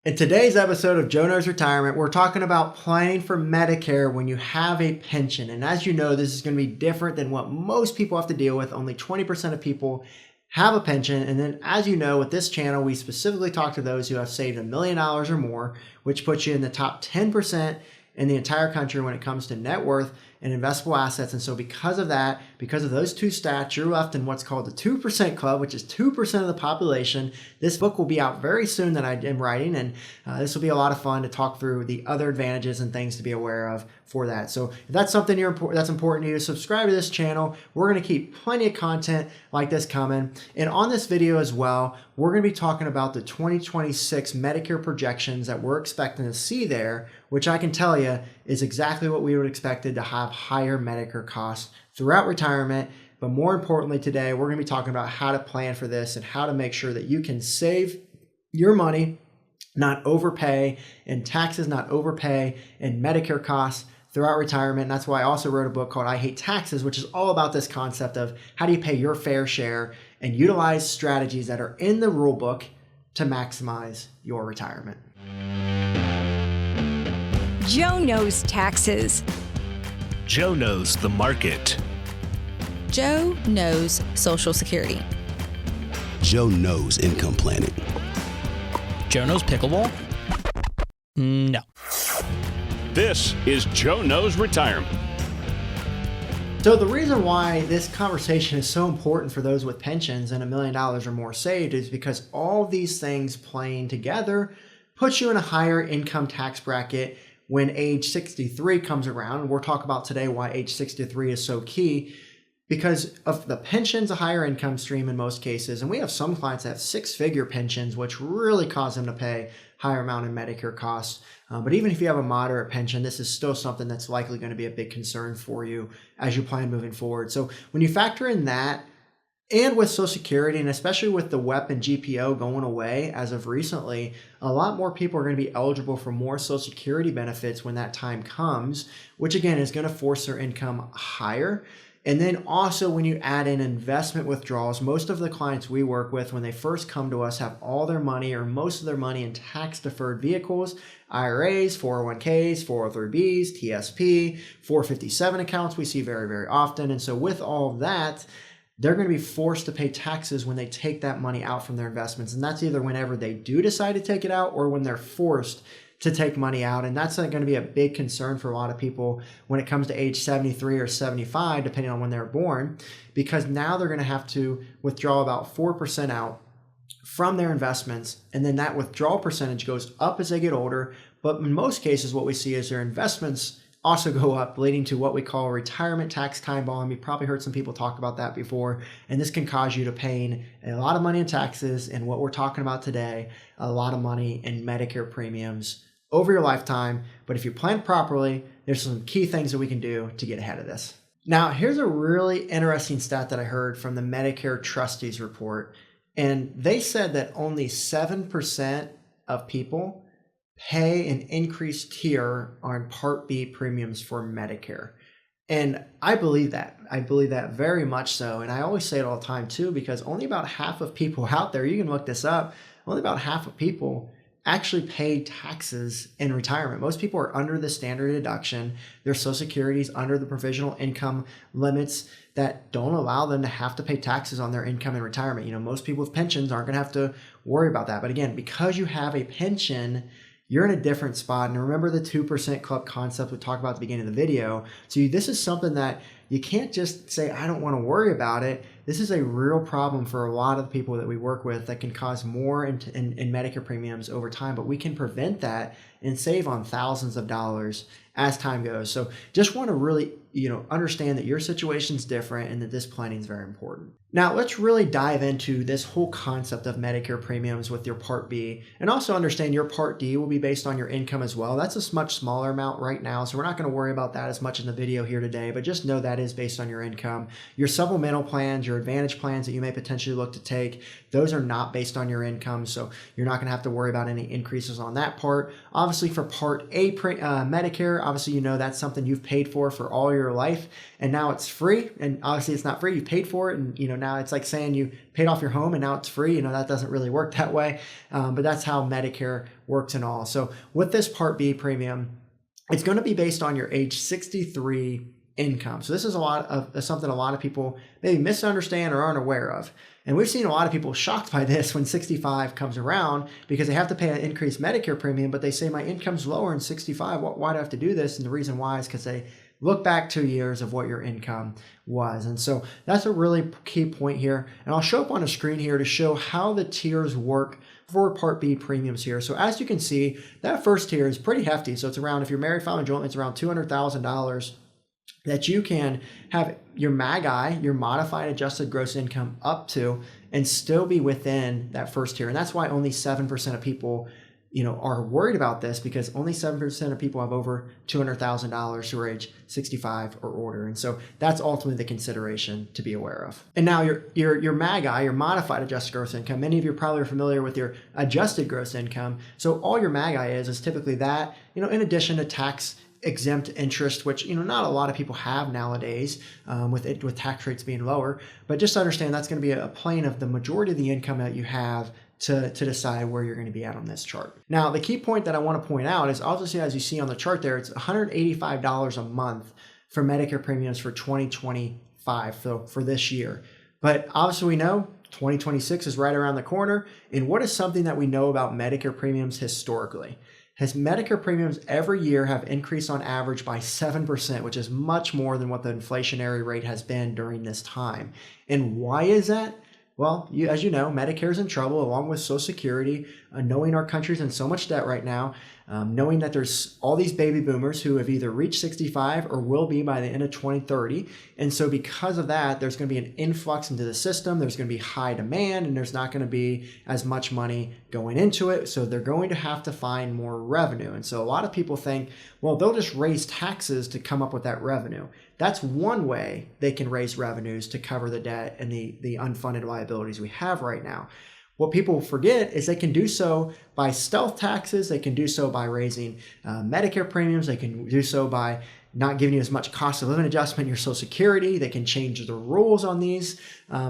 In today's episode of Joe Knows Retirement, we're talking about planning for Medicare when you have a pension. And as you know, this is going to be different than what most people have to deal with. Only 20% of people have a pension. And then, as you know, with this channel, we specifically talk to those who have saved $1 million or more, which puts you in the top 10% in the entire country when it comes to net worth and investable assets. And so because of that, because of those two stats, you're left in what's called the 2% club, which is 2% of the population. This book will be out very soon that I am writing, and this will be a lot of fun to talk through the other advantages and things to be aware of for that. So if that's something that's important to you, subscribe to this channel. We're going to keep plenty of content like this coming. And on this video as well, we're going to be talking about the 2026 Medicare projections that we're expecting to see there, which I can tell you is exactly what we would expected to have higher Medicare costs throughout retirement. But more importantly today, we're going to be talking about how to plan for this and how to make sure that you can save your money, not overpay in taxes, not overpay in Medicare costs throughout retirement. And that's why I also wrote a book called I Hate Taxes, which is all about this concept of how do you pay your fair share and utilize strategies that are in the rule book to maximize your retirement. Joe knows taxes. Joe knows the market. Joe knows Social Security. Joe knows income planning. Joe knows pickleball? No. This is Joe Knows Retirement. So the reason why this conversation is so important for those with pensions and $1 million or more saved is because all these things playing together puts you in a higher income tax bracket when age 63 comes around. We'll talk about today why age 63 is so key, because of the pension's a higher income stream in most cases. And we have some clients that have six-figure pensions, which really cause them to pay higher amount in Medicare costs. But even if you have a moderate pension, this is still something that's likely going to be a big concern for you as you plan moving forward. So when you factor in that, and with Social Security, and especially with the WEP and GPO going away as of recently, a lot more people are going to be eligible for more Social Security benefits when that time comes, which again is going to force their income higher. And then also when you add in investment withdrawals, most of the clients we work with when they first come to us have all their money or most of their money in tax deferred vehicles, IRAs, 401ks, 403bs, TSP, 457 accounts we see very, very often. And so with all of that, they're going to be forced to pay taxes when they take that money out from their investments. And that's either whenever they do decide to take it out or when they're forced to take money out. And that's going to be a big concern for a lot of people when it comes to age 73 or 75, depending on when they're born, because now they're going to have to withdraw about 4% out from their investments. And then that withdrawal percentage goes up as they get older. But in most cases, what we see is their investments also go up, leading to what we call retirement tax time bomb. You've probably heard some people talk about that before, and this can cause you to paying a lot of money in taxes, and what we're talking about today, a lot of money in Medicare premiums over your lifetime. But if you plan properly, there's some key things that we can do to get ahead of this. Now, here's a really interesting stat that I heard from the Medicare Trustees report, and they said that only 7% of people pay an increased tier on Part B premiums for Medicare. And I believe that. I believe that very much so. And I always say it all the time too, because only about half of people out there, you can look this up, only about half of people actually pay taxes in retirement. Most people are under the standard deduction. Their Social Security is under the provisional income limits that don't allow them to have to pay taxes on their income in retirement. You know, most people with pensions aren't going to have to worry about that. But again, because you have a pension, you're in a different spot. And remember the 2% club concept we talked about at the beginning of the video. So this is something that you can't just say, I don't want to worry about it. This is a real problem for a lot of the people that we work with that can cause more in Medicare premiums over time. But we can prevent that and save on thousands of dollars as time goes. So just want to really, understand that your situation's different and that this planning is very important. Now let's really dive into this whole concept of Medicare premiums with your Part B, and also understand your Part D will be based on your income as well. That's a much smaller amount right now, so we're not going to worry about that as much in the video here today, but just know that is based on your income. Your supplemental plans, your advantage plans that you may potentially look to take, those are not based on your income. So you're not going to have to worry about any increases on that part. Obviously for Part A Medicare, obviously that's something you've paid for all your life, and now it's free. And obviously it's not free, you paid for it, and now it's like saying you paid off your home and now it's free. That doesn't really work that way, but that's how Medicare works and all. So with this Part B premium, it's going to be based on your age 63 income. So this is something a lot of people maybe misunderstand or aren't aware of. And we've seen a lot of people shocked by this when 65 comes around, because they have to pay an increased Medicare premium, but they say my income's lower in 65. Why do I have to do this? And the reason why is because they look back 2 years of what your income was. And so that's a really key point here. And I'll show up on a screen here to show how the tiers work for Part B premiums here. So as you can see, that first tier is pretty hefty. So it's around, if you're married, filing jointly, it's around $200,000 that you can have your MAGI, your modified adjusted gross income, up to, and still be within that first tier. And that's why only 7% of people are worried about this, because only 7% of people have over $200,000 who are age 65 or older. And so that's ultimately the consideration to be aware of. And now your MAGI, your modified adjusted gross income, many of you probably are familiar with your adjusted gross income. So all your MAGI is typically that, in addition to tax exempt interest, which not a lot of people have nowadays, with tax rates being lower. But just understand that's going to be a plane of the majority of the income that you have to decide where you're going to be at on this chart. Now, the key point that I want to point out is, obviously, as you see on the chart there, it's $185 a month for Medicare premiums for 2025, so for this year. But obviously we know 2026 is right around the corner. And what is something that we know about Medicare premiums historically? Has Medicare premiums every year have increased on average by 7%, which is much more than what the inflationary rate has been during this time. And why is that? Well, as you know, Medicare is in trouble, along with Social Security, knowing our country's in so much debt right now, knowing that there's all these baby boomers who have either reached 65 or will be by the end of 2030. And so because of that, there's going to be an influx into the system. There's going to be high demand, and there's not going to be as much money going into it. So they're going to have to find more revenue. And so a lot of people think, well, they'll just raise taxes to come up with that revenue. That's one way they can raise revenues to cover the debt and the unfunded liabilities we have right now. What people forget is they can do so by stealth taxes. They can do so by raising Medicare premiums. They can do so by not giving you as much cost of living adjustment in your Social Security. They can change the rules on these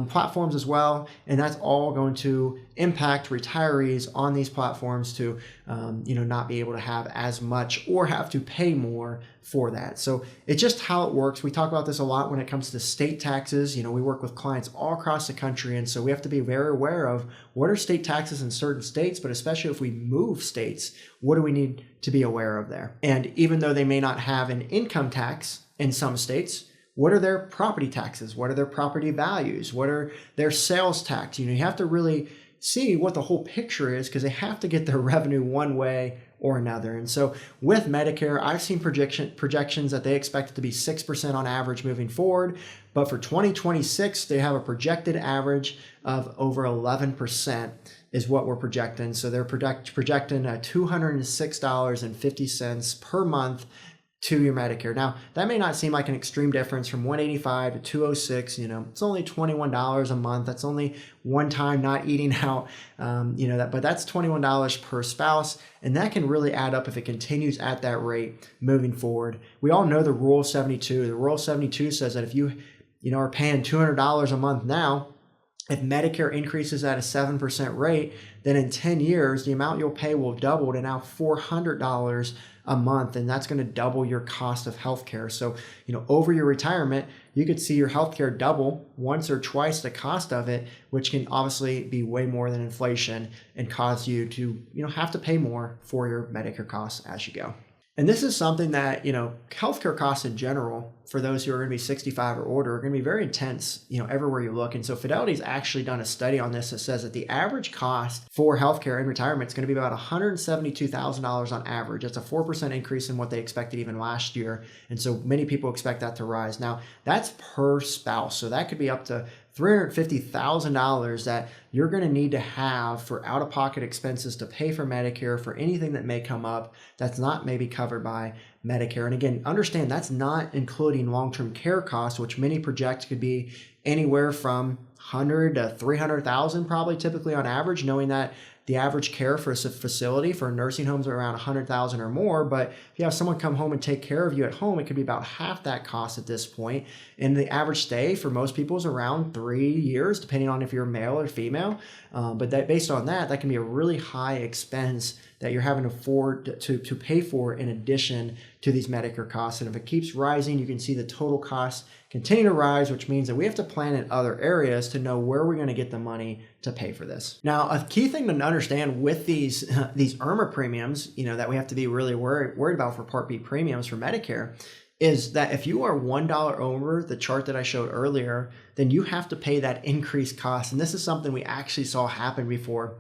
platforms as well. And that's all going to impact retirees on these platforms to not be able to have as much or have to pay more for that. So it's just how it works. We talk about this a lot when it comes to state taxes. We work with clients all across the country. And so we have to be very aware of what are state taxes in certain states, but especially if we move states, what do we need to be aware of there? And even though they may not have an income tax in some states, what are their property taxes? What are their property values? What are their sales tax? You have to really see what the whole picture is, because they have to get their revenue one way or another. And so with Medicare, I've seen projections that they expect it to be 6% on average moving forward. But for 2026, they have a projected average of over 11% is what we're projecting. So they're projecting $206.50 per month to your Medicare. Now, that may not seem like an extreme difference from $185 to $206. It's only $21 a month. That's only one time not eating out, but that's $21 per spouse. And that can really add up if it continues at that rate moving forward. We all know the Rule 72. The Rule 72 says that if you are paying $200 a month now, if Medicare increases at a 7% rate, then in 10 years, the amount you'll pay will double to now $400 a month. And that's going to double your cost of healthcare. So, over your retirement, you could see your healthcare double once or twice the cost of it, which can obviously be way more than inflation and cause you to, have to pay more for your Medicare costs as you go. And this is something that, healthcare costs in general, for those who are going to be 65 or older, are going to be very intense, everywhere you look. And so Fidelity's actually done a study on this that says that the average cost for healthcare in retirement is going to be about $172,000 on average. That's a 4% increase in what they expected even last year. And so many people expect that to rise. Now, that's per spouse. So that could be up to $350,000 that you're going to need to have for out-of-pocket expenses to pay for Medicare, for anything that may come up that's not maybe covered by Medicare. And again, understand that's not including long-term care costs, which many project could be anywhere from 100 to 300,000 probably typically on average, knowing that the average care for a facility for nursing homes are around 100,000 or more. But if you have someone come home and take care of you at home, it could be about half that cost at this point. And the average stay for most people is around 3 years, depending on if you're male or female. But that based on that can be a really high expense that you're having to afford to pay for in addition to these Medicare costs. And if it keeps rising, you can see the total costs continue to rise, which means that we have to plan in other areas to know where we're going to get the money to pay for this. Now, a key thing to understand with these IRMAA premiums, that we have to be really worried about for Part B premiums for Medicare, is that if you are $1 over the chart that I showed earlier, then you have to pay that increased cost. And this is something we actually saw happen before.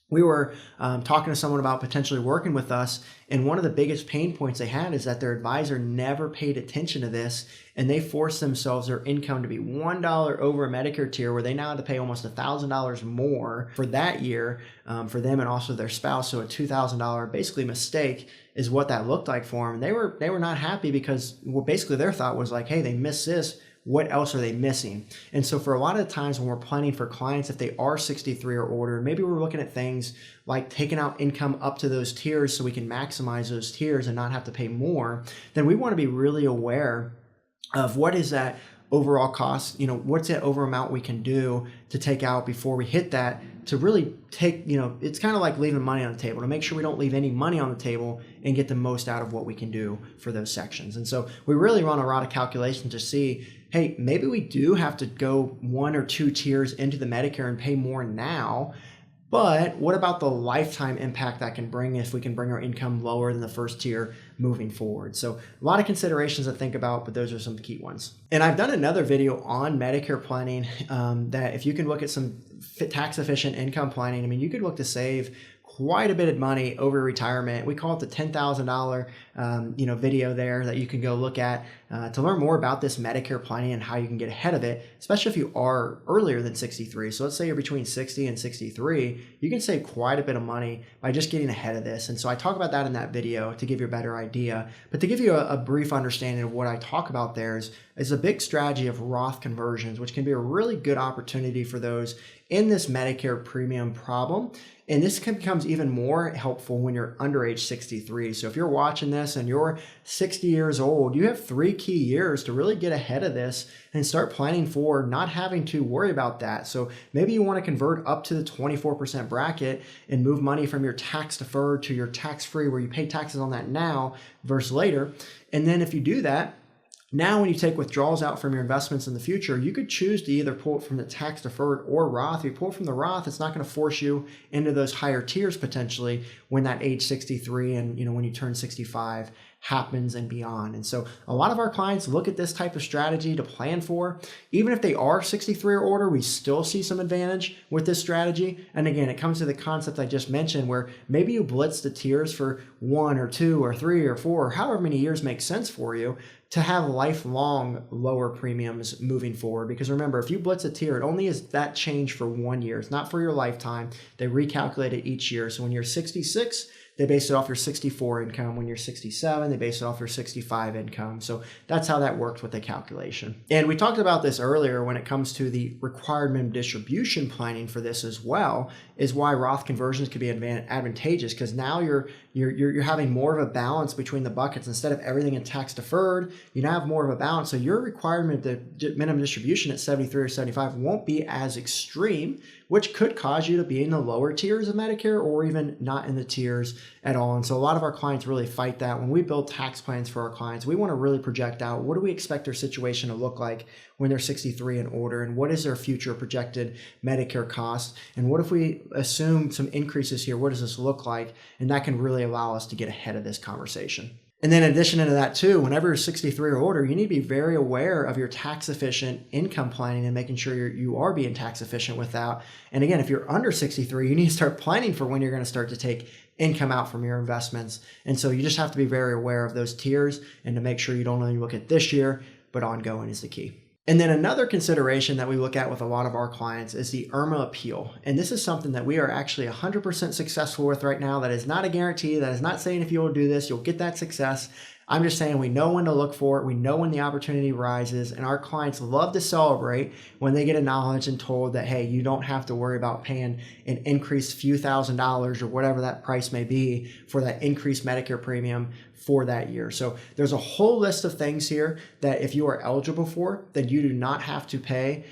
We were talking to someone about potentially working with us, and one of the biggest pain points they had is that their advisor never paid attention to this, and they forced themselves, their income, to be $1 over a Medicare tier, where they now had to pay almost $1,000 more for that year for them and also their spouse. So a $2,000 basically mistake is what that looked like for them. And they were not happy because basically their thought was like, hey, they missed this. What else are they missing? And so for a lot of times when we're planning for clients, if they are 63 or older, maybe we're looking at things like taking out income up to those tiers so we can maximize those tiers and not have to pay more, then we want to be really aware of what is that overall cost, what's that over amount we can do to take out before we hit that, to really take, it's kind of like leaving money on the table, to make sure we don't leave any money on the table and get the most out of what we can do for those sections. And so we really run a lot of calculations to see, hey, maybe we do have to go 1 or 2 tiers into the Medicare and pay more now, but what about the lifetime impact that can bring if we can bring our income lower than the first tier moving forward? So a lot of considerations to think about, but those are some key ones. And I've done another video on Medicare planning that if you can look at some tax efficient income planning, you could look to save quite a bit of money over retirement. We call it the $10,000 video there that you can go look at to learn more about this Medicare planning and how you can get ahead of it, especially if you are earlier than 63. So let's say you're between 60 and 63, you can save quite a bit of money by just getting ahead of this. And so I talk about that in that video to give you a better idea. But to give you a brief understanding of what I talk about there is a big strategy of Roth conversions, which can be a really good opportunity for those in this Medicare premium problem. And this becomes even more helpful when you're under age 63. So if you're watching this and you're 60 years old, you have 3 key years to really get ahead of this and start planning for not having to worry about that. So maybe you want to convert up to the 24% bracket and move money from your tax deferred to your tax free, where you pay taxes on that now versus later. And then if you do that, now when you take withdrawals out from your investments in the future, you could choose to either pull it from the tax deferred or Roth. If you pull it from the Roth, it's not going to force you into those higher tiers potentially when that age 63 and when you turn 65 happens and beyond. And so a lot of our clients look at this type of strategy to plan for. Even if they are 63 or older, we still see some advantage with this strategy. And again, it comes to the concept I just mentioned, where maybe you blitz the tiers for 1 or 2 or 3 or 4, or however many years makes sense for you, to have lifelong lower premiums moving forward. Because remember, if you blitz a tier, it only is that change for 1 year. It's not for your lifetime. They recalculate it each year. So when you're 66, they base it off your 64 income. When you're 67, they base it off your 65 income. So that's how that works with the calculation. And we talked about this earlier when it comes to the required minimum distribution planning for this as well, is why Roth conversions could be advantageous, because now you're having more of a balance between the buckets. Instead of everything in tax deferred, you now have more of a balance. So your requirement, the minimum distribution at 73 or 75 won't be as extreme, which could cause you to be in the lower tiers of Medicare or even not in the tiers at all. And so a lot of our clients really fight that. When we build tax plans for our clients, we want to really project out, what do we expect their situation to look like when they're 63 and older, and what is their future projected Medicare cost, and what if we assume some increases here, what does this look like? And that can really allow us to get ahead of this conversation. And then in addition to that too, whenever you're 63 or older, you need to be very aware of your tax efficient income planning and making sure you are being tax efficient with that. And again, if you're under 63, you need to start planning for when you're going to start to take income out from your investments. And so you just have to be very aware of those tiers and to make sure you don't only look at this year, but ongoing is the key. And then another consideration that we look at with a lot of our clients is the IRMAA appeal. And this is something that we are actually 100% successful with right now. That is not a guarantee. That is not saying if you will do this, you'll get that success. I'm just saying we know when to look for it. We know when the opportunity rises, and our clients love to celebrate when they get acknowledged and told that, hey, you don't have to worry about paying an increased few $1,000s or whatever that price may be for that increased Medicare premium for that year. So there's a whole list of things here that if you are eligible for, then you do not have to pay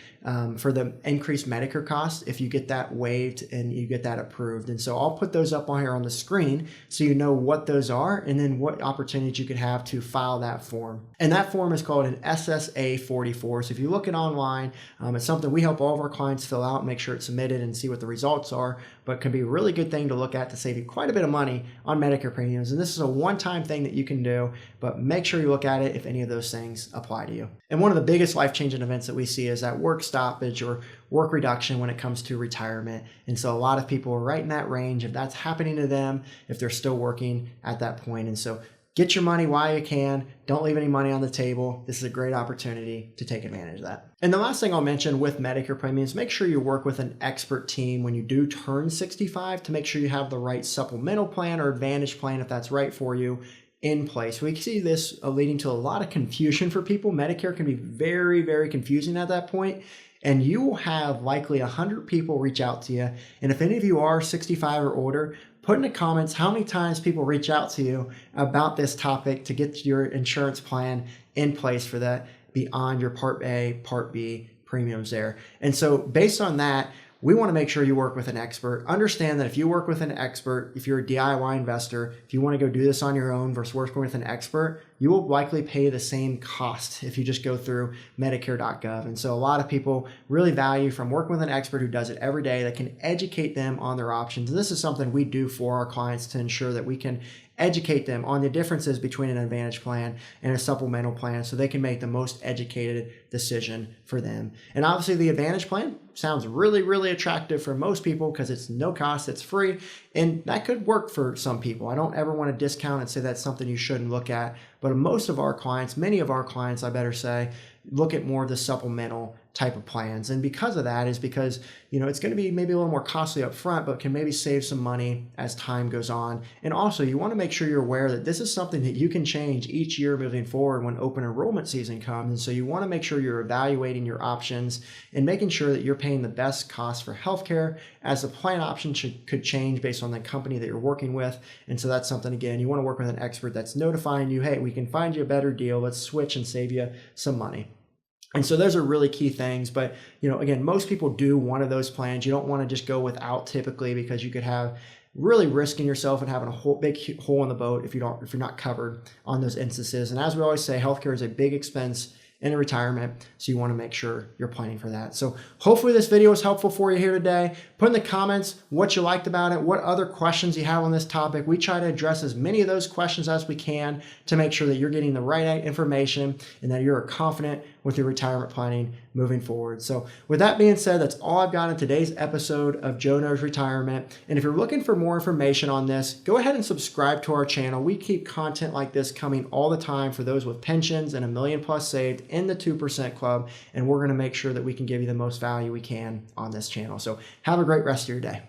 for the increased Medicare cost if you get that waived and you get that approved. And so I'll put those up on here on the screen so you know what those are and then what opportunities you could have to file that form. And that form is called an SSA 44. So if you look it online, it's something we help all of our clients fill out, make sure it's submitted and see what the results are, but can be a really good thing to look at to save you quite a bit of money on Medicare premiums. And this is a one-time thing that you can do, but make sure you look at it if any of those things apply to you. And one of the biggest life-changing events that we see is that work stoppage or work reduction when it comes to retirement. And so a lot of people are right in that range if that's happening to them, if they're still working at that point. And so get your money while you can. Don't leave any money on the table. This is a great opportunity to take advantage of that. And the last thing I'll mention with Medicare premiums, make sure you work with an expert team when you do turn 65 to make sure you have the right supplemental plan or advantage plan if that's right for you in place. We see this leading to a lot of confusion for people. Medicare can be very, very confusing at that point. And you will have likely 100 people reach out to you. And if any of you are 65 or older, put in the comments how many times people reach out to you about this topic to get your insurance plan in place for that beyond your Part A, Part B premiums there. And so based on that, we want to make sure you work with an expert. Understand that if you work with an expert, if you're a DIY investor, if you want to go do this on your own versus working with an expert, you will likely pay the same cost if you just go through Medicare.gov. And so a lot of people really value from working with an expert who does it every day that can educate them on their options. And this is something we do for our clients to ensure that we can educate them on the differences between an advantage plan and a supplemental plan so they can make the most educated decision for them. And obviously the advantage plan sounds really, really attractive for most people because it's no cost, it's free, and that could work for some people. I don't ever want to discount and say that's something you shouldn't look at, but most of our clients, many of our clients, I better say, look at more of the supplemental type of plans. And because of that is because, it's going to be maybe a little more costly up front, but can maybe save some money as time goes on. And also you want to make sure you're aware that this is something that you can change each year moving forward when open enrollment season comes. And so you want to make sure you're evaluating your options and making sure that you're paying the best cost for healthcare as the plan option could change based on the company that you're working with. And so that's something, again, you want to work with an expert that's notifying you, hey, we can find you a better deal. Let's switch and save you some money. And so those are really key things. But, again, most people do one of those plans. You don't want to just go without typically because you could have really risking yourself and having a whole big hole in the boat if you're not covered on those instances. And as we always say, healthcare is a big expense in retirement, so you want to make sure you're planning for that. So hopefully this video was helpful for you here today. Put in the comments what you liked about it, what other questions you have on this topic. We try to address as many of those questions as we can to make sure that you're getting the right information and that you're confident with your retirement planning moving forward. So with that being said, that's all I've got in today's episode of Joe Knows Retirement. And if you're looking for more information on this, go ahead and subscribe to our channel. We keep content like this coming all the time for those with pensions and $1 million plus saved in the 2% club. And we're going to make sure that we can give you the most value we can on this channel. So have a great rest of your day.